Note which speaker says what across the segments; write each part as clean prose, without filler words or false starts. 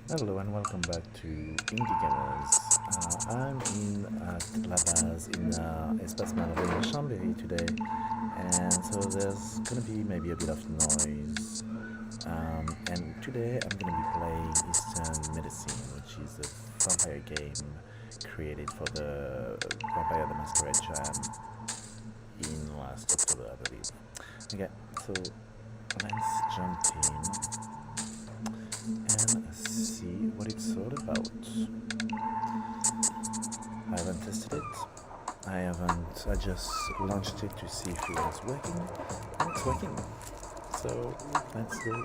Speaker 1: Hello and welcome back to Indie Gamers. I'm in La Base in Espace Malheureux in Chambéry today, and so there's gonna be maybe a bit of noise. And today I'm gonna be playing Eastern Medicine, which is a vampire game created for the Vampire the Masquerade Jam in last October, I believe. Okay, so let's jump in and see what it's all about. I haven't tested it. I just launched it to see if it was working, and it's working. So let's go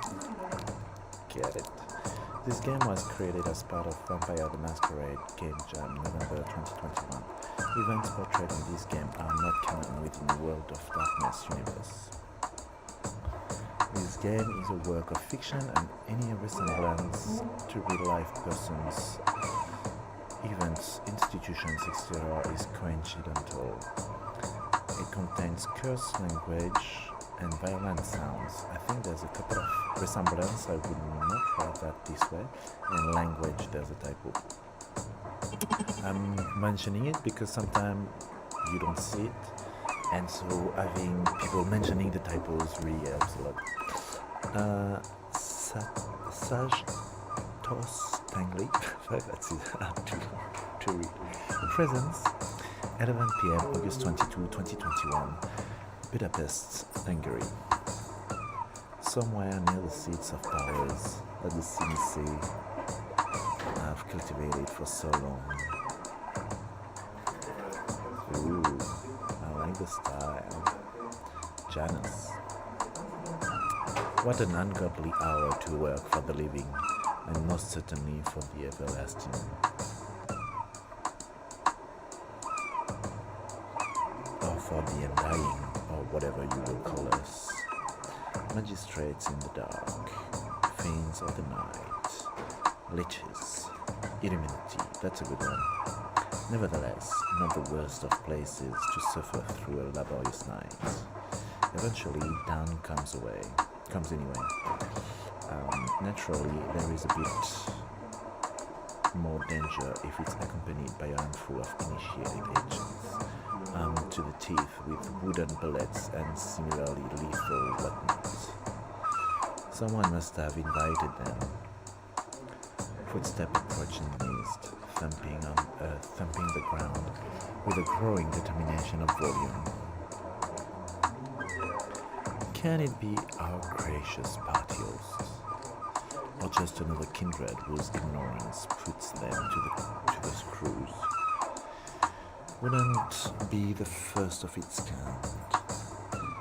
Speaker 1: get it. This game was created as part of Vampire the Masquerade Game Jam November 2021. Events portrayed in this game are not canon within the World of Darkness universe. This game is a work of fiction, and any resemblance to real-life persons, events, institutions, etc. is coincidental. It contains curse language and violent sounds. I think there's a couple of resemblance, I would not write that this way, and language, there's a typo. I'm mentioning it because sometimes you don't see it, and so having people mentioning the typos really helps a lot. Sage Tos Tangley, that's it, to read. Presence, 11 p.m. August 22, 2021, Budapest, Hungary. Somewhere near the seats of powers that the CDC have cultivated for so long. Ooh, I like the style. Janus. What an ungodly hour to work for the living, and most certainly for the everlasting. Or for the undying, or whatever you will call us. Magistrates in the dark, fiends of the night, liches, Illuminati, that's a good one. Nevertheless, not the worst of places to suffer through a laborious night. Eventually, dawn comes anyway. Naturally, there is a bit more danger if it's accompanied by a handful of initiated agents, armed to the teeth with wooden bullets and similarly lethal weapons. Someone must have invited them. Footstep approaching the mist, thumping the ground with a growing determination of volume. Can it be our gracious party hosts, or just another kindred whose ignorance puts them to the screws? Wouldn't be the first of its kind,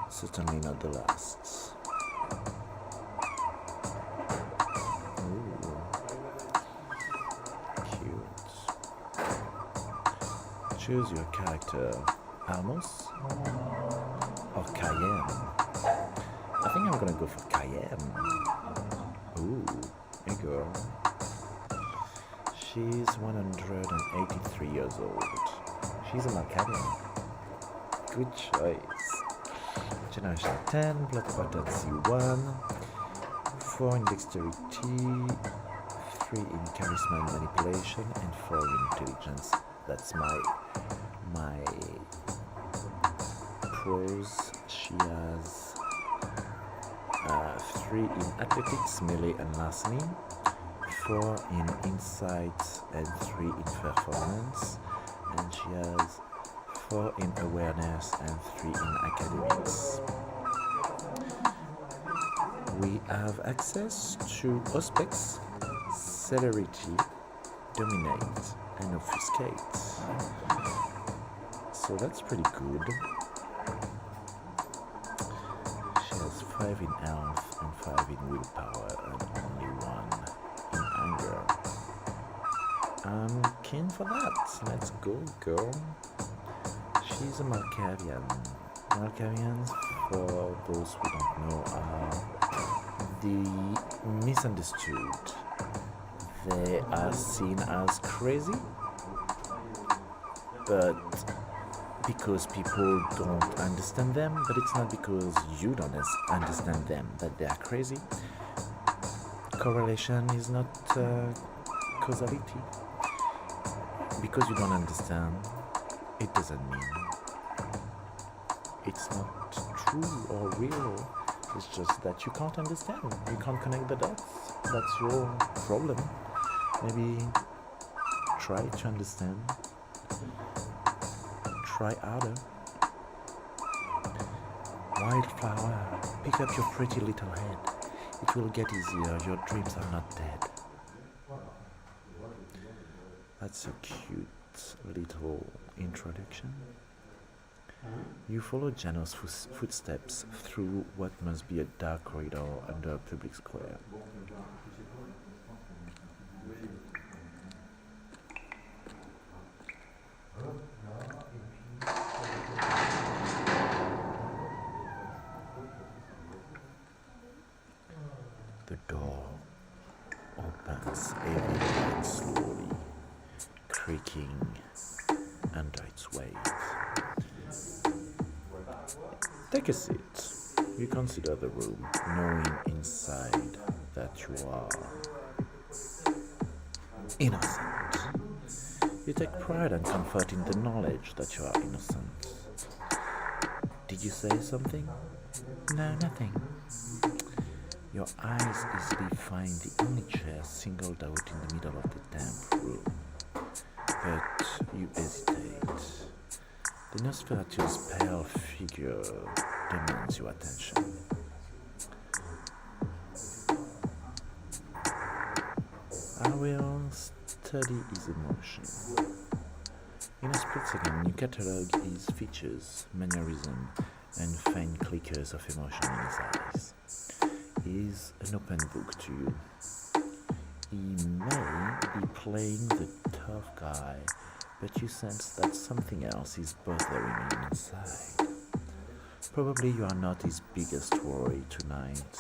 Speaker 1: certainly not the last. Ooh, cute. Choose your character, Amos or Cayenne. I think I'm gonna go for Cayenne. Ooh, a girl. She's 183 years old. She's a Macadian. Good choice. Generation 10, blood potency 1, 4 in dexterity, 3 in charisma and manipulation, and 4 in intelligence. That's my pros. She has 3 in athletics, melee and larceny, 4 in insight and 3 in performance, and she has 4 in awareness and 3 in academics. We have access to Auspex, Celerity, Dominate, and Obfuscate. So that's pretty good. She has 5 in health and 5 in willpower and only 1 in anger. I'm keen for that. Let's go, girl. She's a Malkavian. Malkavians, for those who don't know, are the misunderstood. They are seen as crazy, but because people don't understand them, but it's not because you don't understand them that they are crazy. Correlation is not causality. Because you don't understand, it doesn't mean it's not true or real. It's just that you can't understand. You can't connect the dots. That's your problem. Maybe try to understand. Try harder. Wildflower, pick up your pretty little head. It will get easier. Your dreams are not dead. That's a cute little introduction. You follow Jano's footsteps through what must be a dark corridor under a public square. The door opens heavily and slowly, creaking under its weight. Take a seat. You consider the room, knowing inside that you are innocent. You take pride and comfort in the knowledge that you are innocent. Did you say something? No, nothing. Your eyes easily find the only chair singled out in the middle of the damp room. But you hesitate. The Nosferatu's pale figure demands your attention. I will study his emotion. In a split second, you catalogue his features, mannerism, and faint clickers of emotion in his eyes. He is an open book to you. He may be playing the tough guy, but you sense that something else is bothering him inside. Probably you are not his biggest worry tonight.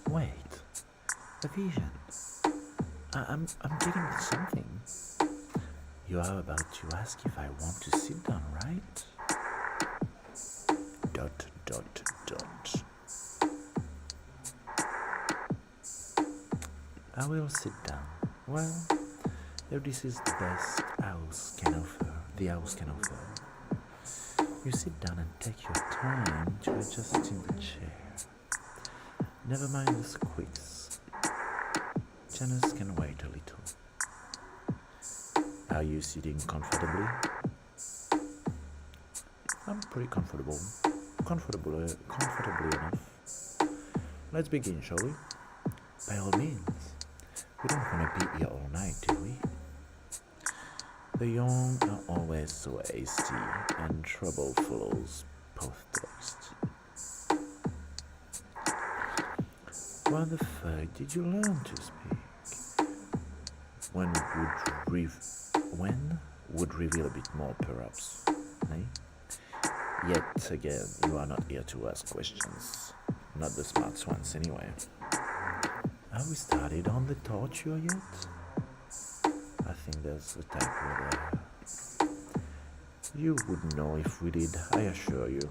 Speaker 1: Wait, a vision. I'm getting something. You are about to ask if I want to sit down, right? ... I will sit down. Well, this is the best the house can offer. You sit down and take your time to adjust in the chair. Never mind the squeaks. Janus can wait a little. Are you sitting comfortably? I'm pretty comfortable. Comfortably enough. Let's begin, shall we? By all means. We don't want to be here all night, do we? The young are always so hasty, and trouble follows post-haste. When the fuck did you learn to speak? When would reveal a bit more, perhaps, eh? Yet again, you are not here to ask questions. Not the smart ones, anyway. Have we started on the torture yet? I think there's a typo there. You would know if we did, I assure you.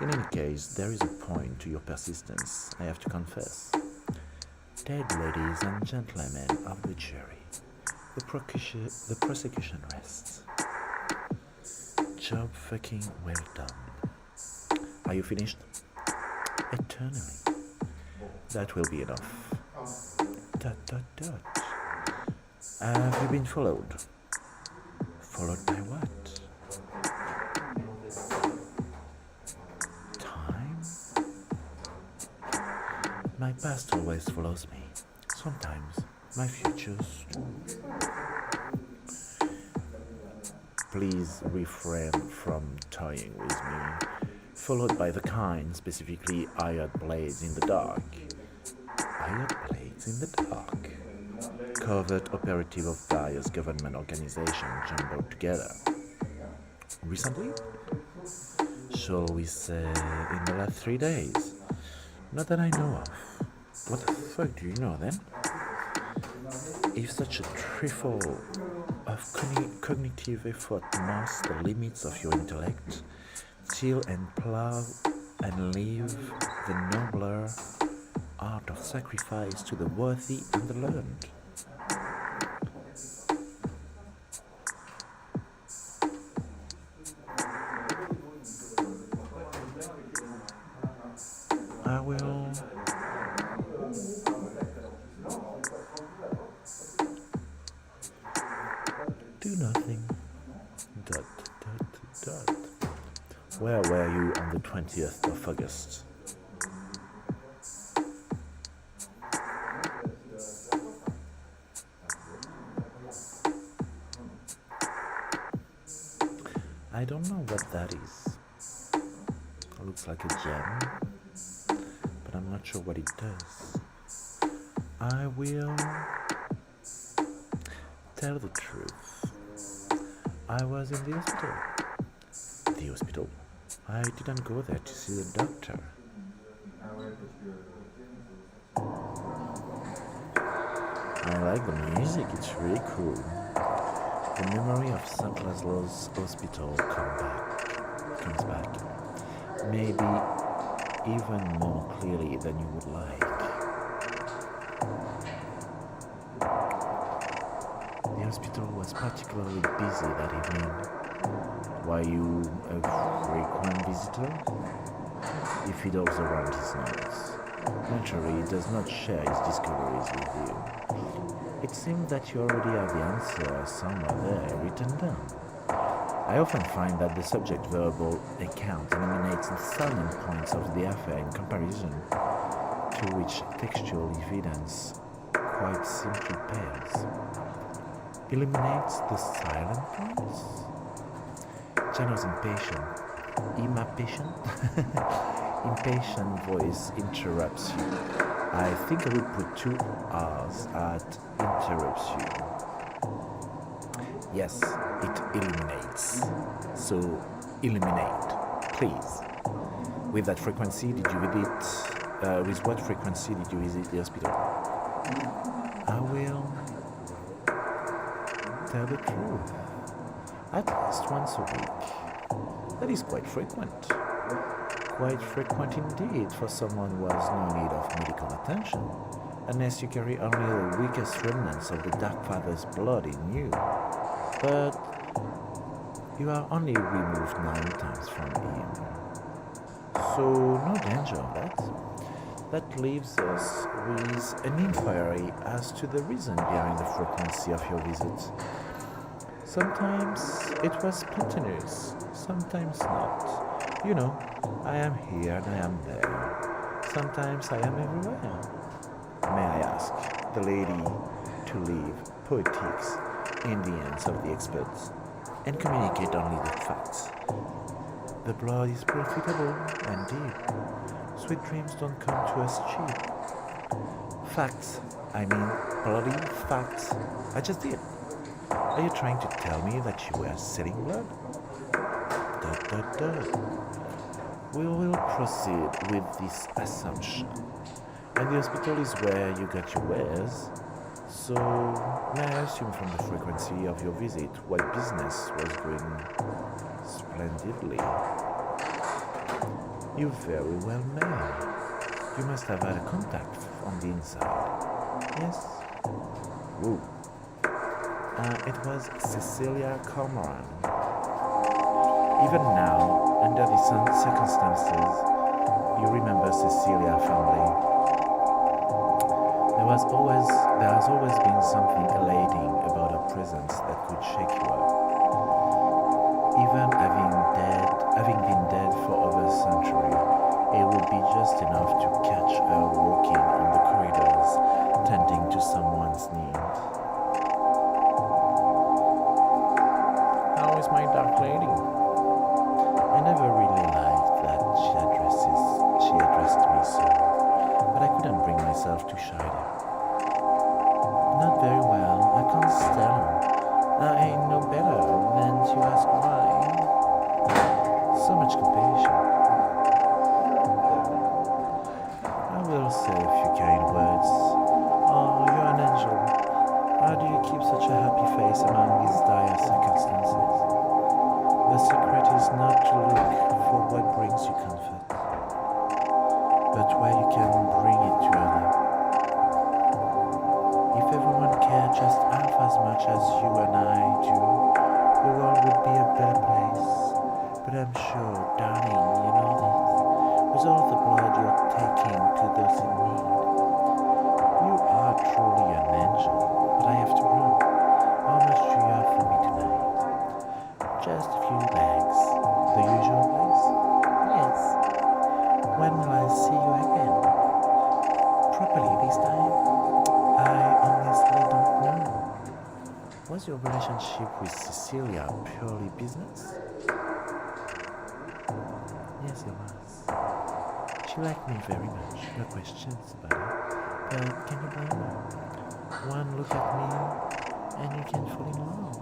Speaker 1: In any case, there is a point to your persistence, I have to confess. Dead ladies and gentlemen of the jury, the prosecution rests. Job fucking well done. Are you finished? Eternally. That will be enough. ... Have you been followed? Followed by what? Time? My past always follows me. Sometimes my futures too. Please refrain from toying with me. Followed by the kind, specifically hired blades in the dark. Hired blades in the dark. Covert operative of various government organizations jumbled together. Recently? Shall we say in the last 3 days? Not that I know of. What the fuck do you know then? If such a trifle of cognitive effort masks the limits of your intellect, till and plow and leave the nobler art of sacrifice to the worthy and the learned. I will do nothing. Dot, dot, dot. Where were you on the 20th of August? I don't know what that is. It looks like a gem, but I'm not sure what it does. I will tell the truth. I was in the hospital. The hospital? I didn't go there to see the doctor. I like the music, it's really cool. The memory of St. Laszlo's Hospital comes back. Maybe even more clearly than you would like. The hospital was particularly busy that evening. Were you a frequent visitor? He fiddles around his nose. Naturally, he does not share his discoveries with you. It seems that you already have the answer somewhere there written down. I often find that the subject-verbal account eliminates the salient points of the affair in comparison to which textual evidence quite simply pales. Eliminates the silent points? Jano's impatient voice interrupts you. I think I would put 2 R's at interrupts you. Yes, it eliminates. So, eliminate, please. With that frequency, did you visit? With what frequency did you visit the hospital? I will tell the truth. At least once a week. That is quite frequent. Quite frequent indeed for someone who has no need of medical attention, unless you carry only the weakest remnants of the Dark Father's blood in you. But you are only removed 9 times from him. So no danger of that. That leaves us with an inquiry as to the reason behind the frequency of your visit. Sometimes it was spontaneous, sometimes not. You know, I am here and I am there. Sometimes I am everywhere. May I ask the lady to leave poetics in the hands of the experts and communicate only the facts? The blood is profitable and deep. Sweet dreams don't come to us cheap. Facts, I mean bloody facts. I just did. Are you trying to tell me that you were selling blood? We will proceed with this assumption. And the hospital is where you got your wares. So, may I assume from the frequency of your visit what business was going splendidly? You very well may. You must have had a contact on the inside. Yes? Who? It was Cecilia Cormoran. Even now, under these circumstances, you remember Cecilia fondly. There has always been something elating about her presence that could shake you up. Even having been dead for over a century, it would be just enough to catch her walking on the corridors, tending to someone's need. How is my dark lady? I never really liked that she addressed me so, but I couldn't bring myself to chide her. Not very well, I can't tell. I know better than to ask why. So much compassion. I will say a few kind words. Oh, you're an angel. How do you keep such a happy face among these dire circumstances? The secret is not to look for what brings you comfort, but where you can bring it to others. If everyone cared just half as much as you and I do, the world would be a better place. But I'm sure, darling, you know this. With all the blood you're taking to those in need, you are truly an angel. But I have to run. How much do you have for me tonight? Just a few bags. The usual place? Yes. When will I see you again? Properly this time? I honestly don't know. Was your relationship with Cecilia purely business? Yes, it was. She liked me very much, no questions about it. But can you blame her? One look at me and you can fall in love.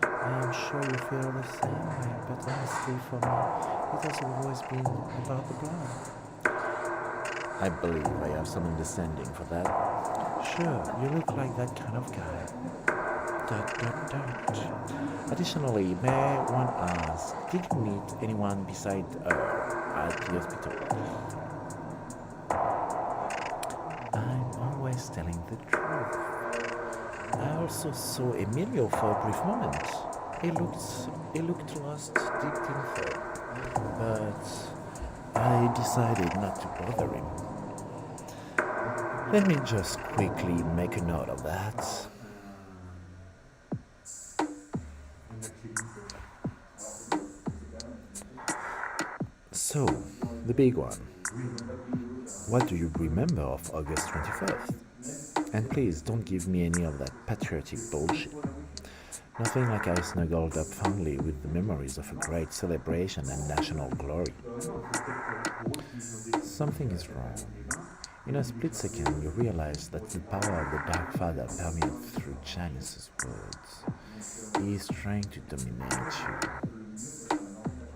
Speaker 1: I am sure you feel the same way, but honestly for me, it has always been about the blood. I believe I have some understanding for that. Sure, you look like that kind of guy. Additionally, may one ask, did you meet anyone besides her at the hospital? I'm always telling the truth. I also saw Emilio for a brief moment. He looked lost deep in thought, but I decided not to bother him. Let me just quickly make a note of that. So, the big one. What do you remember of August 21st? And please don't give me any of that patriotic bullshit. Nothing like I snuggled up fondly with the memories of a great celebration and national glory. Something is wrong. In a split second, you realize that the power of the Dark Father permeates through Janice's words. He is trying to dominate you.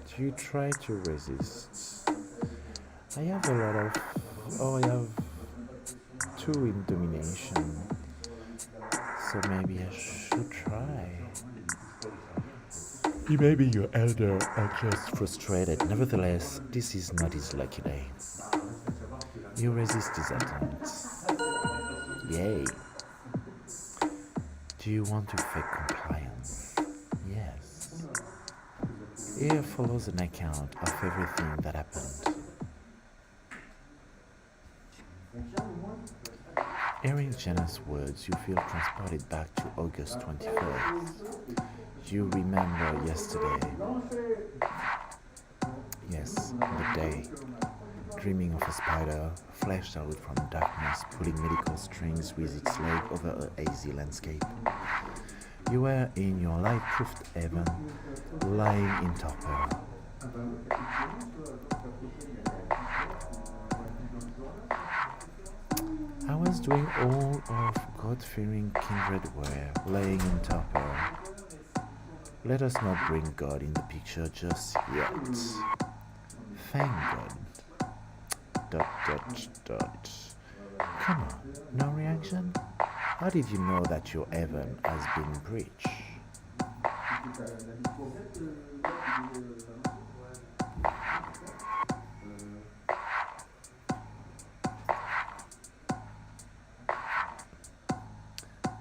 Speaker 1: Do you try to resist? I have I have two in domination, so maybe I should try. He may be your elder or just frustrated. Nevertheless, this is not his lucky day. You resist his attempts. Yay. Do you want to fake compliance? Yes. Here follows an account of everything that happened. Hearing Jenna's words, you feel transported back to August 21st. You remember yesterday. Yes, the day. Dreaming of a spider, fleshed out from darkness, pulling medical strings with its leg over a hazy landscape. You were in your light-proofed heaven, lying in torpor. I was doing all of God-fearing kindred were, laying in torpor. Let us not bring God in the picture just yet. Thank God. ... Come on, no reaction? How did you know that your heaven has been breached?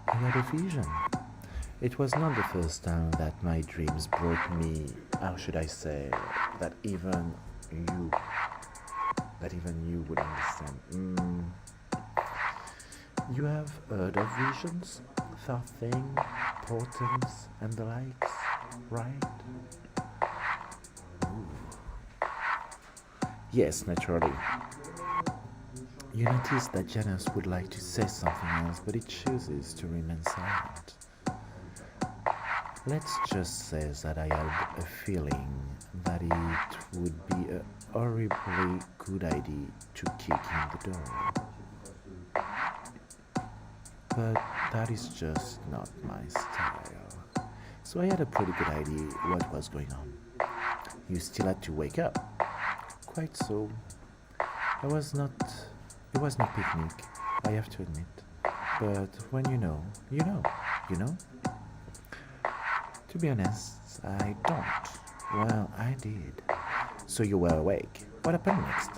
Speaker 1: I had a vision. It was not the first time that my dreams brought me, how should I say, that even you would understand. You have heard of visions, thought things, portents, and the likes, right? Ooh. Yes, naturally. You notice that Janice would like to say something else, but it chooses to remain silent. Let's just say that I had a feeling that it would be a horribly good idea to kick in the door. But that is just not my style. So I had a pretty good idea what was going on. You still had to wake up. Quite so. It was no picnic, I have to admit. But when you know, you know, you know? To be honest, I don't. Well, I did. So you were awake. What happened next?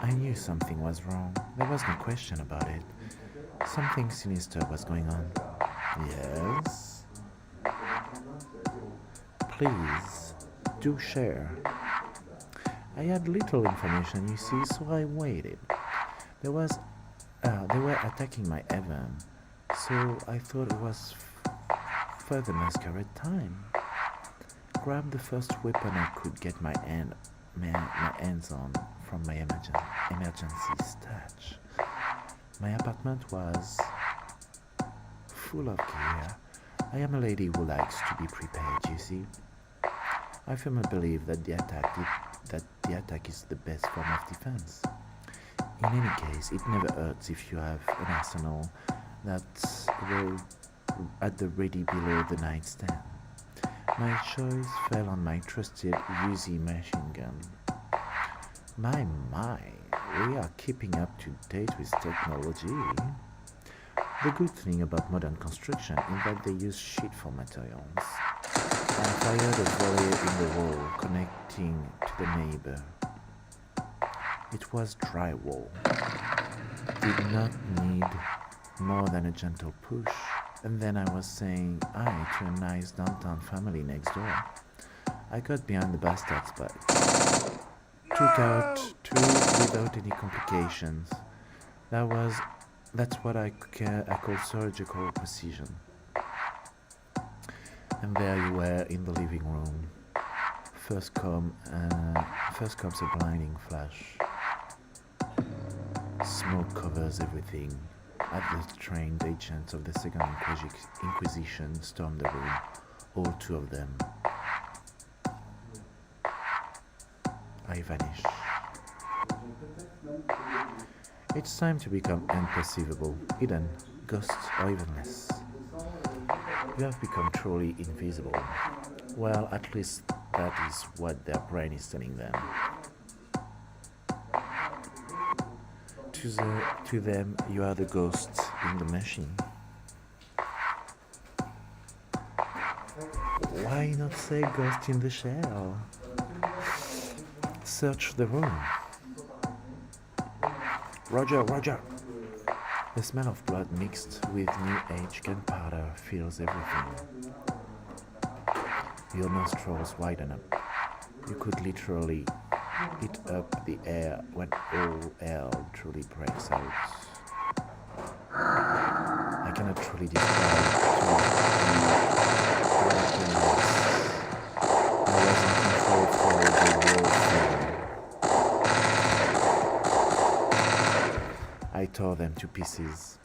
Speaker 1: I knew something was wrong. There was no question about it. Something sinister was going on. Yes? Please, do share. I had little information, you see, so I waited. They were attacking my heaven, so I thought it was for the masquerade time. Grabbed the first weapon I could get my hands on from my emergency stash. My apartment was full of gear. I am a lady who likes to be prepared, you see. I firmly believe that the attack is the best form of defense. In any case, it never hurts if you have an arsenal that's at the ready below the nightstand. My choice fell on my trusted Uzi machine gun. My, we are keeping up to date with technology. The good thing about modern construction is that they use shit for materials. I fired a volley in the wall connecting to the neighbor. It was drywall. Did not need more than a gentle push. And then I was saying hi to a nice downtown family next door. I got behind the bastards but took out two without any complications. That's what I call surgical precision. And there you were in the living room. First comes a blinding flash. Smoke covers everything. As the trained agents of the Second Inquisition stormed the room, all two of them. I vanish. It's time to become imperceivable, hidden, ghost, or even less. You have become truly invisible. Well, at least that is what their brain is telling them. To them, you are the ghost in the machine. Why not say ghost in the shell? Search the room. Roger, Roger. The smell of blood mixed with new age gunpowder fills everything. Your nostrils widen up. You could literally eat up the air when all hell truly breaks out. I cannot truly describe to you what happened next. I was in control for the whole thing. I tore them to pieces.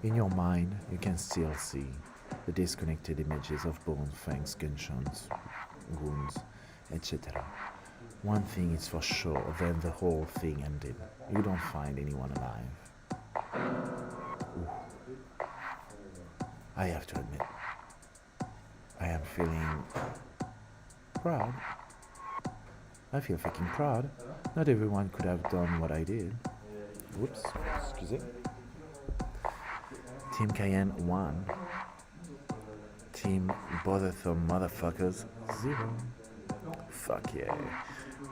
Speaker 1: In your mind, you can still see the disconnected images of bone, fangs, gunshots, wounds, etc. One thing is for sure, then the whole thing ended. You don't find anyone alive. Ooh. I have to admit, I am feeling proud. I feel fucking proud. Not everyone could have done what I did. Whoops, excuse me. Team Cayenne 1. Team Botherthumb Motherfuckers 0. Fuck yeah.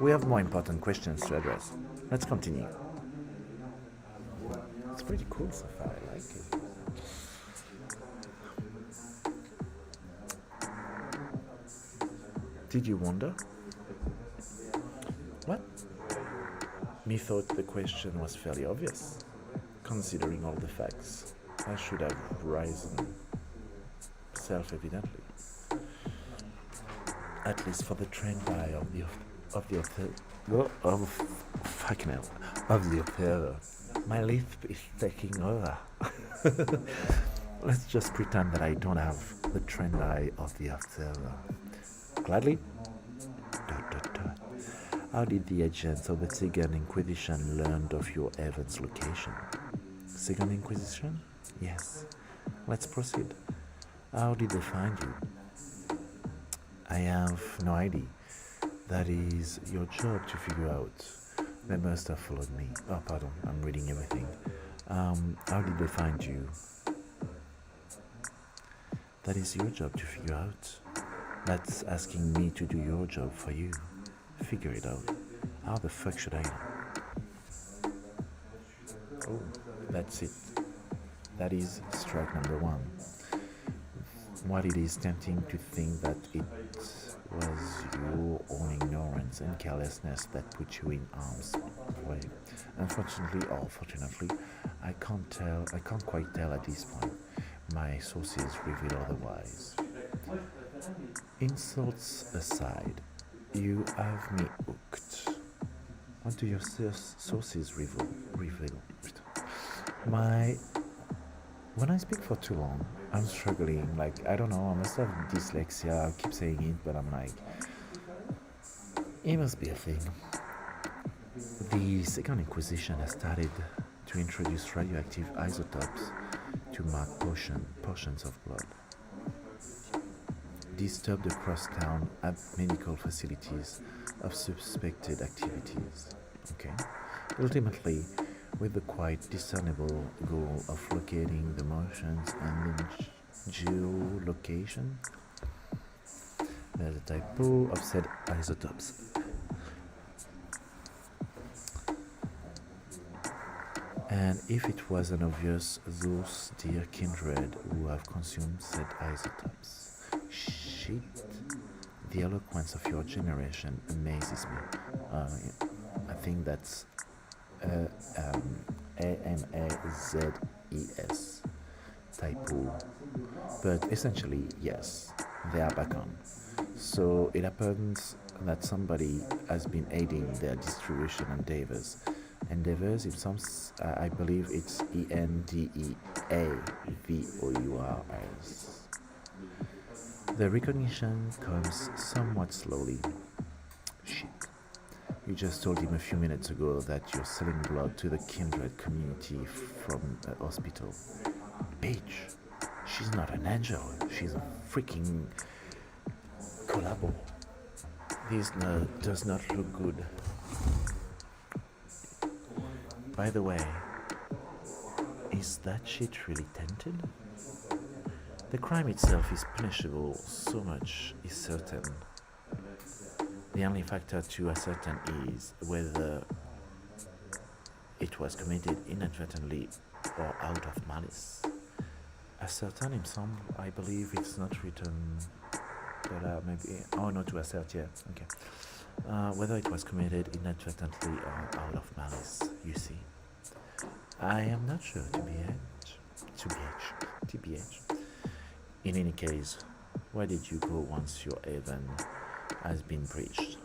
Speaker 1: We have more important questions to address. Let's continue. It's pretty cool so far, I like it. Did you wonder? What? Me thought the question was fairly obvious. Considering all the facts, I should have risen self-evidently. At least for the trend by of the observer. My lisp is taking over. Let's just pretend that I don't have the trend eye of the observer. Gladly. How did the agents of the Second Inquisition learn of your Evans location? Second Inquisition? Yes. Let's proceed. How did they find you? I have no idea. That is your job to figure out. They must have followed me. Oh, pardon, I'm reading everything. How did they find you? That is your job to figure out. That's asking me to do your job for you. Figure it out. How the fuck should I know? Oh, that's it. That is strike number one. While it is tempting to think that it was your own ignorance and carelessness that put you in harm's way, unfortunately or fortunately, I can't quite tell at this point. My sources reveal otherwise. Insults aside, you have me hooked. What do your sources reveal? My When I speak for too long, I'm struggling. Like, I don't know, I must have dyslexia. I keep saying it, but I'm like, it must be a thing. The Second Inquisition has started to introduce radioactive isotopes to mark portions of blood. Disturbed across town at medical facilities of suspected activities. Okay? Ultimately, with the quite discernible goal of locating the motions and the geolocation. There's a typo of said isotopes. And if it wasn't obvious, those dear kindred who have consumed said isotopes. Shit. The eloquence of your generation amazes me. I think that's AMAZES typo. But essentially, yes, they are back on. So it happens that somebody has been aiding their distribution endeavors. Endeavors, in some, I believe it's ENDEAVOURS. The recognition comes somewhat slowly. Shit. You just told him a few minutes ago that you're selling blood to the kindred community from a hospital. Bitch, she's not an angel. She's a freaking collabo. This does not look good. By the way, is that shit really tainted? The crime itself is punishable, so much is certain. The only factor to ascertain is whether it was committed inadvertently or out of malice. Ascertain in some, I believe it's not written, but maybe, oh no, to assert, yeah, okay. Whether it was committed inadvertently or out of malice, you see. I am not sure, TBH. In any case, where did you go once your haven has been breached?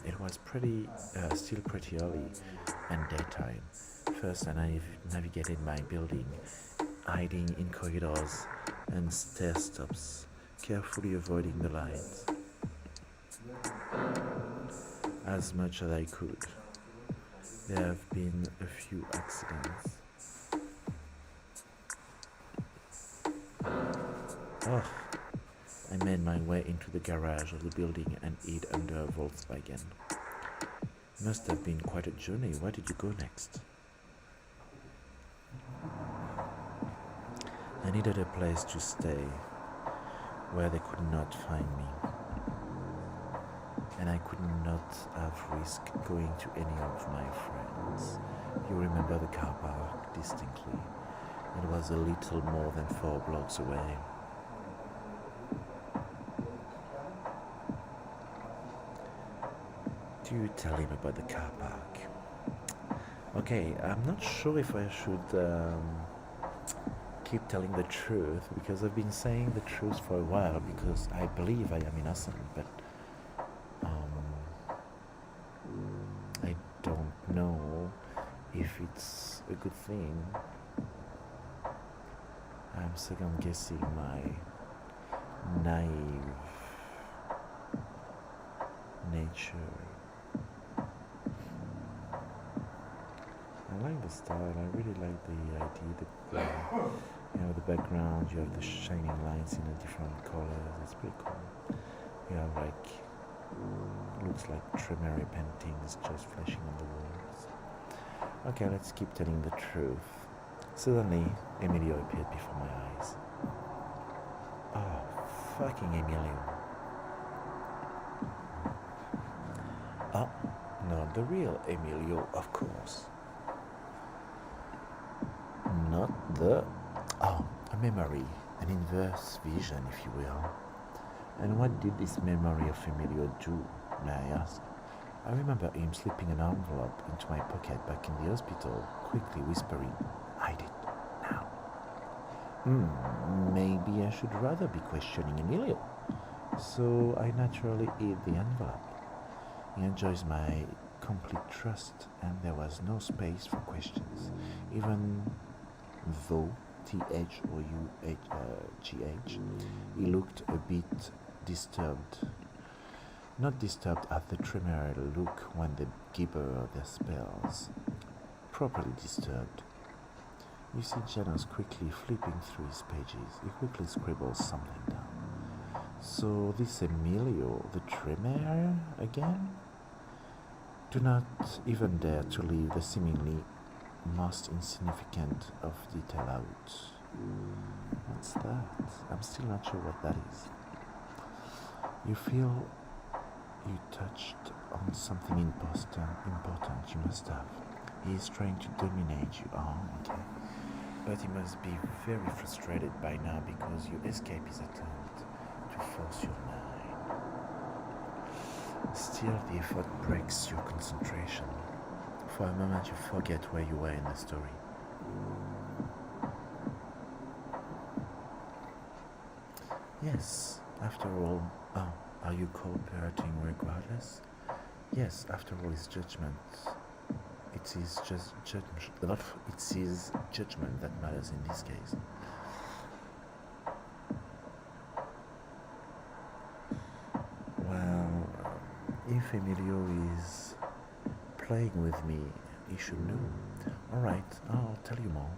Speaker 1: It was still pretty early and daytime. First, I navigated my building, hiding in corridors and stair stops, carefully avoiding the lights as much as I could. There have been a few accidents. I made my way into the garage of the building and hid under a Volkswagen. Must have been quite a journey. Where did you go next? I needed a place to stay where they could not find me. And I could not have risked going to any of my friends. You remember the car park distinctly. It was a little more than 4 blocks away. Do you tell him about the car park? Okay, I'm not sure if I should keep telling the truth, because I've been saying the truth for a while because I believe I am innocent, but I don't know if it's a good thing. I'm second guessing my naive nature. I like the style. I really like the idea that the background. You have the shining lights in the different colors. It's pretty cool. You have like Looks like Tremere paintings just flashing on the walls. Okay, let's keep telling the truth. Suddenly, Emilio appeared before my eyes. Oh, fucking Emilio. Oh, not the real Emilio, of course. Not the... Oh, a memory, an inverse vision, if you will. And what did this memory of Emilio do, may I ask? I remember him slipping an envelope into my pocket back in the hospital, quickly whispering, "Hide it, now." Maybe I should rather be questioning Emilio. So I naturally hid the envelope. He enjoys my complete trust, and there was no space for questions, even though THOUGH, he looked a bit disturbed. Not disturbed at the Tremere look when they give her their spells. Properly disturbed. You see Janos quickly flipping through his pages. He quickly scribbles something down. So this Emilio, the Tremere again? Do not even dare to leave the seemingly most insignificant of detail out. What's that? I'm still not sure what that is. You feel you touched on something important you must have. He is trying to dominate you. Oh, okay. But he must be very frustrated by now because you escape his attempt to force your mind. Still, the effort breaks your concentration. For a moment, you forget where you were in the story. Yes, after all, are you cooperating regardless? Yes, after all, his judgment. It is just judgment. It's his judgment that matters in this case. Well, if Emilio is playing with me, he should know. Alright, I'll tell you more.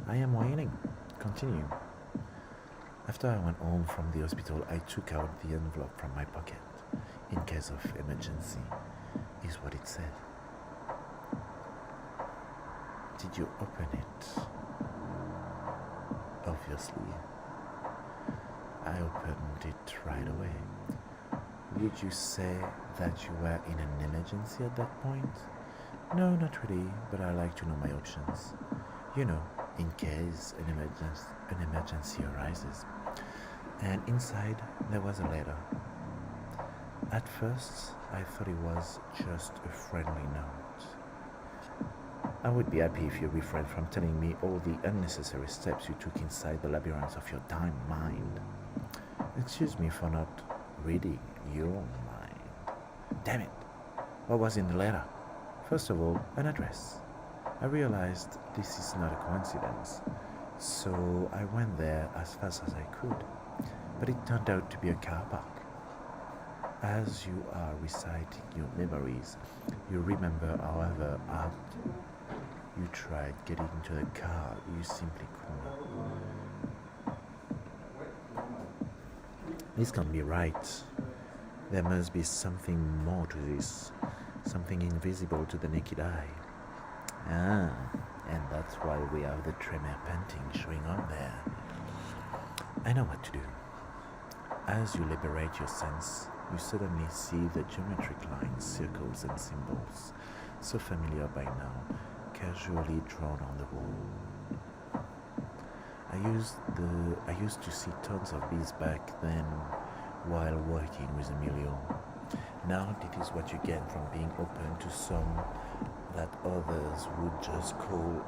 Speaker 1: I am waiting. Continue. After I went home from the hospital, I took out the envelope from my pocket. In case of emergency, is what it said. Did you open it? Obviously. I opened it right away. Would you say that you were in an emergency at that point? No, not really, but I like to know my options. You know, in case an emergency arises. And inside there was a letter. At first, I thought it was just a friendly note. I would be happy if you refrained from telling me all the unnecessary steps you took inside the labyrinth of your damn mind. Excuse me for not reading your mind. Damn it! What was in the letter? First of all, an address. I realized this is not a coincidence, so I went there as fast as I could. But it turned out to be a car park. As you are reciting your memories, you remember however hard you tried getting into the car, you simply could not. This can't be right. There must be something more to this, something invisible to the naked eye. Ah, and that's why we have the Tremere painting showing up there. I know what to do. As you liberate your sense, you suddenly see the geometric lines, circles, and symbols, so familiar by now, casually drawn on the wall. I used to see tons of these back then while working with Emilio. Now this is what you get from being open to some that others would just call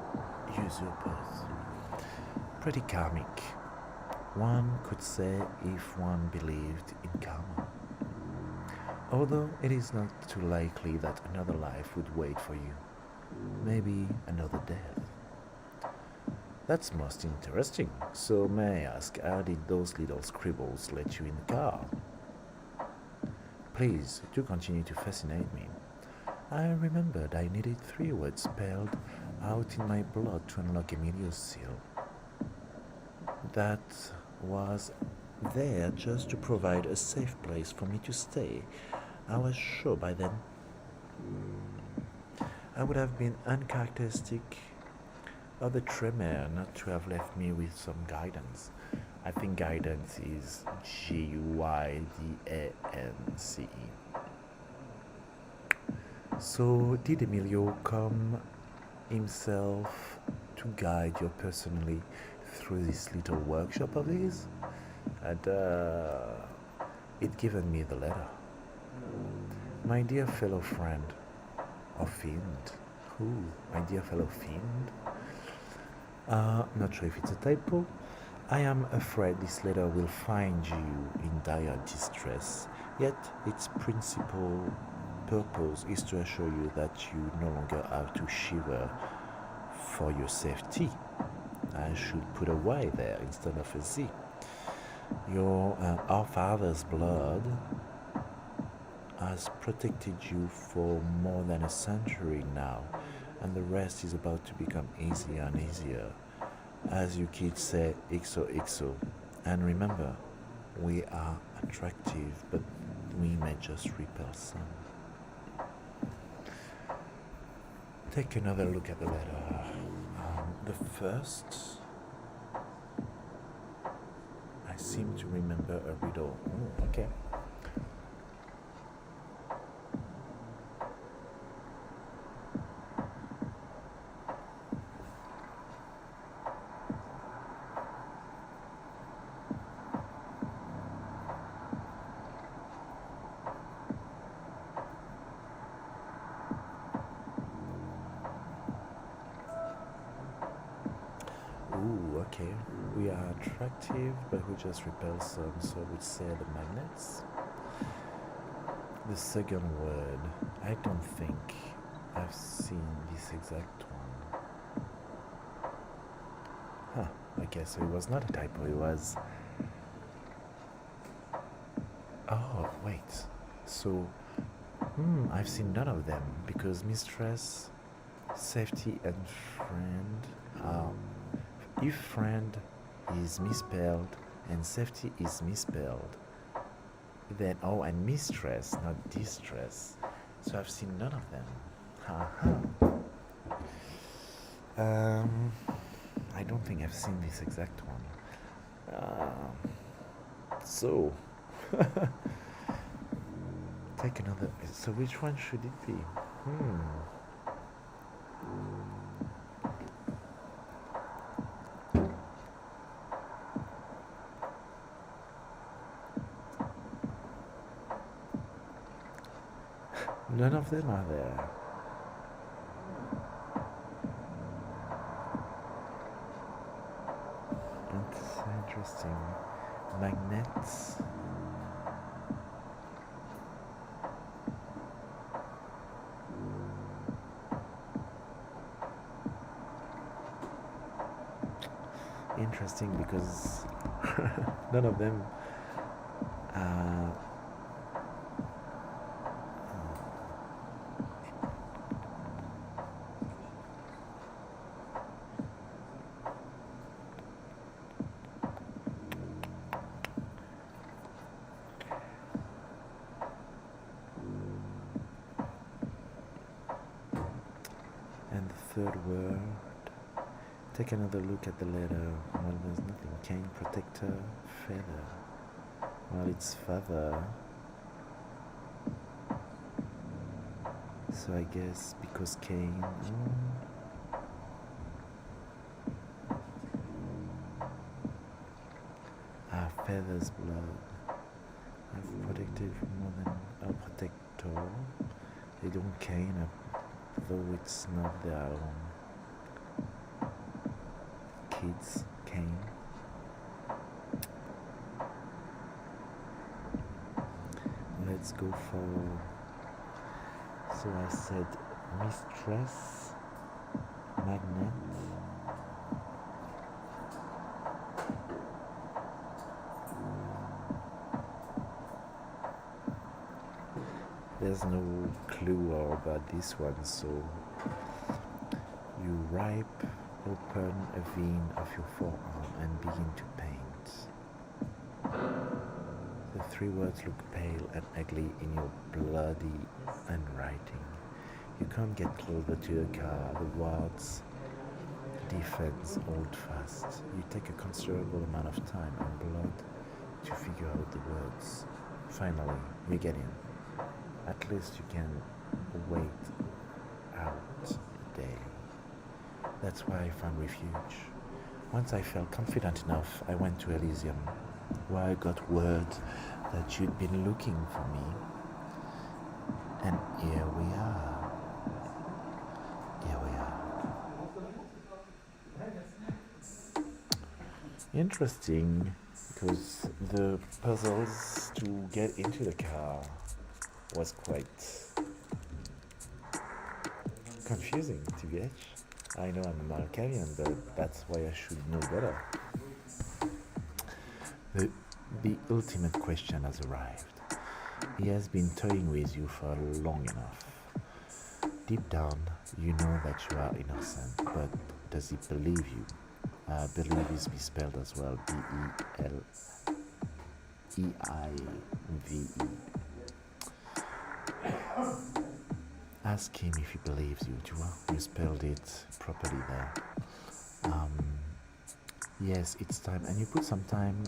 Speaker 1: usurpers. Pretty karmic. One could say if one believed in karma. Although it is not too likely that another life would wait for you. Maybe another death. That's most interesting. So may I ask, how did those little scribbles let you in the car? Please, do continue to fascinate me. I remembered I needed 3 words spelled out in my blood to unlock Emilio's seal. That was there just to provide a safe place for me to stay. I was sure by then I would have been uncharacteristic of the tremor not to have left me with some guidance. I think guidance is Guydance. So, did Emilio come himself to guide you personally through this little workshop of his? And it given me the letter. My dear fellow friend, or fiend. Who? My dear fellow fiend? Not sure if it's a typo. I am afraid this letter will find you in dire distress, yet its principal purpose is to assure you that you no longer have to shiver for your safety. I should put a Y there instead of a Z. Our father's blood has protected you for more than a century now, and the rest is about to become easier and easier. As you kids say, XOXO. And remember, we are attractive, but we may just repel some. Take another look at the letter. The first, I seem to remember a riddle. Oh, okay. Ooh, okay. We are attractive, but we just repel some, so I would say the magnets. The second word, I don't think I've seen this exact one. Huh, okay, so it was not a typo, it was. Oh, wait. So, I've seen none of them because mistress, safety, and friend. If friend is misspelled and safety is misspelled, then and mistress, not distress. So I've seen none of them. I don't think I've seen this exact one. So take another. So which one should it be? None of them are there. That's interesting. Magnets. Interesting because none of them and the third word. Take another look at the letter. Well, there's nothing. Cane, protector, feather. Well, it's father. So I guess because cane. Feather's blood. I've protected more than a protector. They don't cane, though it's not their own. Kids cane. Let's go for. So I said mistress, magnet. There's no clue about this one, so you open a vein of your forearm and begin to paint. three words look pale and ugly in your bloody handwriting. You can't get closer to the car. The words defense hold fast. You take a considerable amount of time and blood to figure out the words. Finally, you get in. At least you can wait out the day. That's why I found refuge. Once I felt confident enough, I went to Elysium, where I got word that you'd been looking for me. And here we are. Here we are. Interesting, because the puzzles to get into the car was quite confusing, TBH. I know I'm a Malkavian, but that's why I should know better. The ultimate question has arrived. He has been toying with you for long enough. Deep down, you know that you are innocent, but does he believe you? Believe is spelled as well, B-E-L-E-I-V-E. Ask him if he believes you, Jua. You spelled it properly there. Yes, it's time, and you put some time,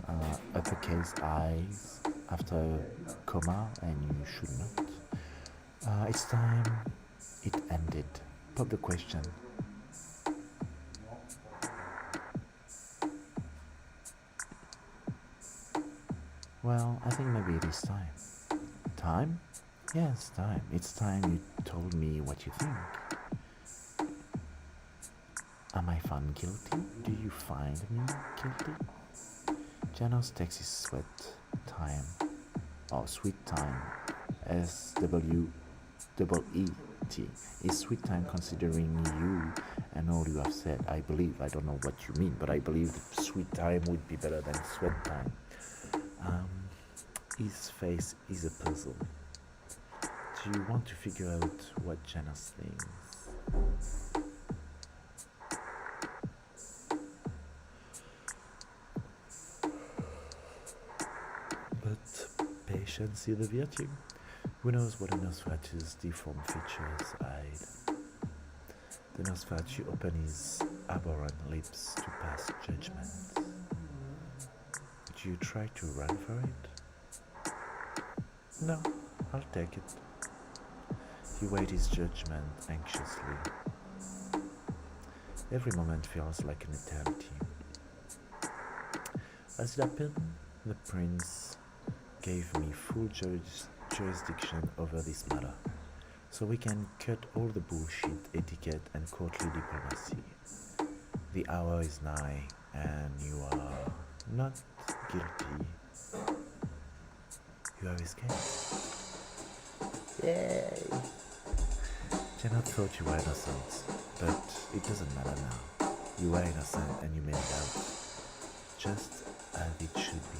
Speaker 1: uppercase I's after comma, and you should not. It's time it ended. Pop the question. Well, I think maybe it is time. Time? Yes, time. It's time you told me what you think. Am I found guilty? Do you find me guilty? Janos takes his sweat time, or sweet time, S-W-E-E-T. Is sweet time considering you and all you have said? I believe, I don't know what you mean, but I believe sweet time would be better than sweat time. His face is a puzzle. Do you want to figure out what Janos thinks? But patience is the virtue. Who knows what a Nosferatu's deformed features hide? The Nosferatu opened his abhorrent lips to pass judgment. Do you try to run for it? No, I'll take it. He weighed his judgment anxiously. Every moment feels like an eternity. As it happened, the prince gave me full jurisdiction over this matter, so we can cut all the bullshit, etiquette, and courtly diplomacy. The hour is nigh, and you are not guilty. You have escaped. Yay! Jenna thought you were innocent, but it doesn't matter now. You were innocent and you made it out, just as it should be.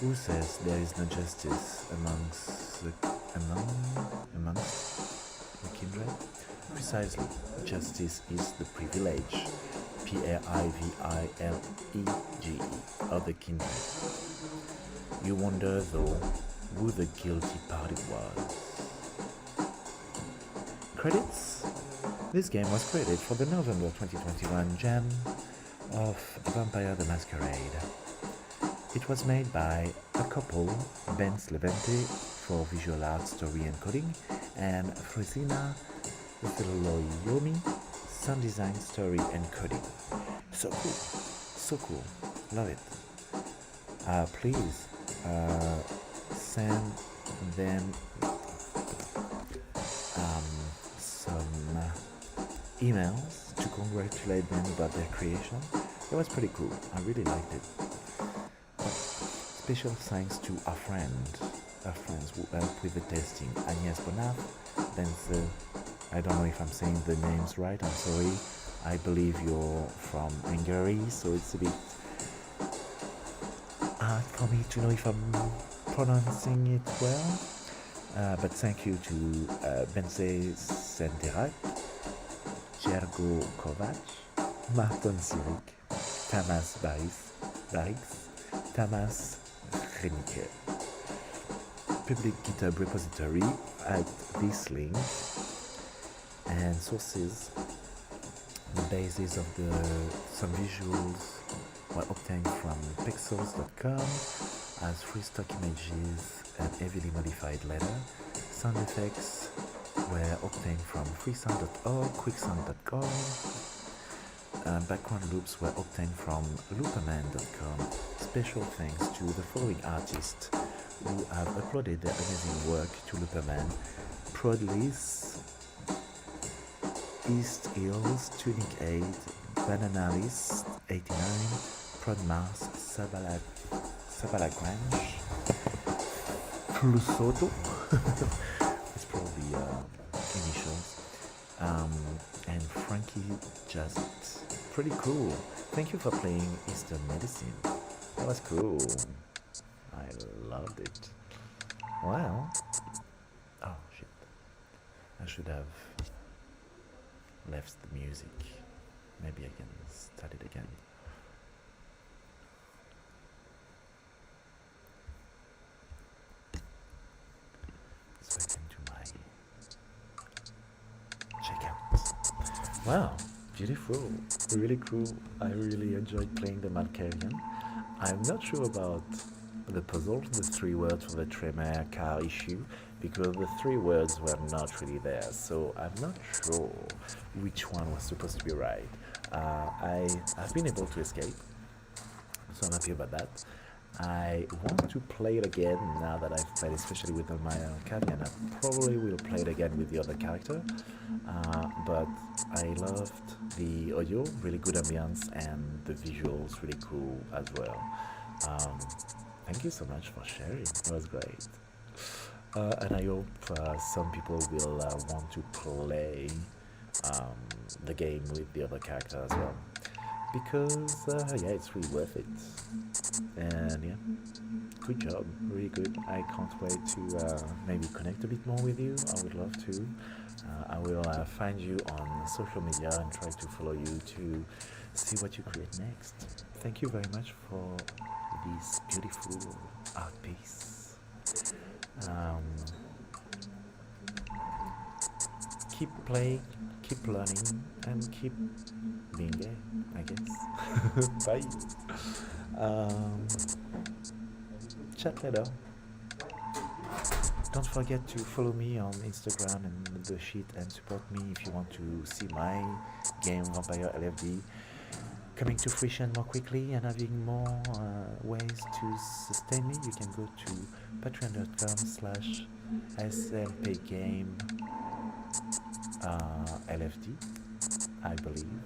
Speaker 1: Who says there is no justice amongst the kindred? Precisely, justice is the privilege, P-A-I-V-I-L-E-G-E, of the kindred. You wonder, though, who the guilty party was. Credits? This game was created for the November 2021 Jam of Vampire the Masquerade. It was made by a couple, Ben Slevente for visual art, story and coding, and Frisina Loyomi, sound design, story and coding. So cool, love it. Please send them some emails to congratulate them about their creation. It was pretty cool. I really liked it. Special thanks to our friends who helped with the testing. Agnès Bonaf, Benze, I don't know if I'm saying the names right, I'm sorry. I believe you're from Hungary, so it's a bit hard for me to know if I'm pronouncing it well. But thank you to Benze Senterak, Jergo Kovac, Martin Sirik, Tamas Baris, Tamas Renike. public GitHub repository at this link, and sources. The basis of some visuals were obtained from pixels.com as free stock images and heavily modified later. Sound effects were obtained from freesound.org, quicksound.com. Background loops were obtained from looperman.com. Special thanks to the following artists who have uploaded their amazing work to Looperman: Prodlis, East Hills, Tunic 8, Bananalis 89, Prodmask, Sabalagrange, Flusoto, it's probably initials, and Frankie Just. Pretty cool. Thank you for playing Eastern Medicine. That was cool. I loved it. Well, oh shit. I should have left the music. Maybe I can start it again. So I can do my checkout. Wow, beautiful, really cool. I really enjoyed playing the Malkavian. I'm not sure about the puzzle, the 3 words for the Tremere car issue, because the 3 words were not really there, so I'm not sure which one was supposed to be right. I've been able to escape, so I'm happy about that. I want to play it again now that I've played, especially with my Cavian. I probably will play it again with the other character, but I loved the audio, really good ambience, and the visuals, really cool as well. Thank you so much for sharing, it was great. And I hope some people will want to play the game with the other character as well, because yeah, it's really worth it. And yeah, good job, really good. I can't wait to maybe connect a bit more with you. I would love to. I will find you on social media and try to follow you to see what you create next. Thank you very much for this beautiful art piece. Keep playing, keep learning, and keep being gay, I guess. Bye. Chat later. Don't forget to follow me on Instagram and the shit, and support me if you want to see my game Vampire LFD coming to fruition more quickly and having more ways to sustain me. You can go to patreon.com/SLPGame LFD, I believe.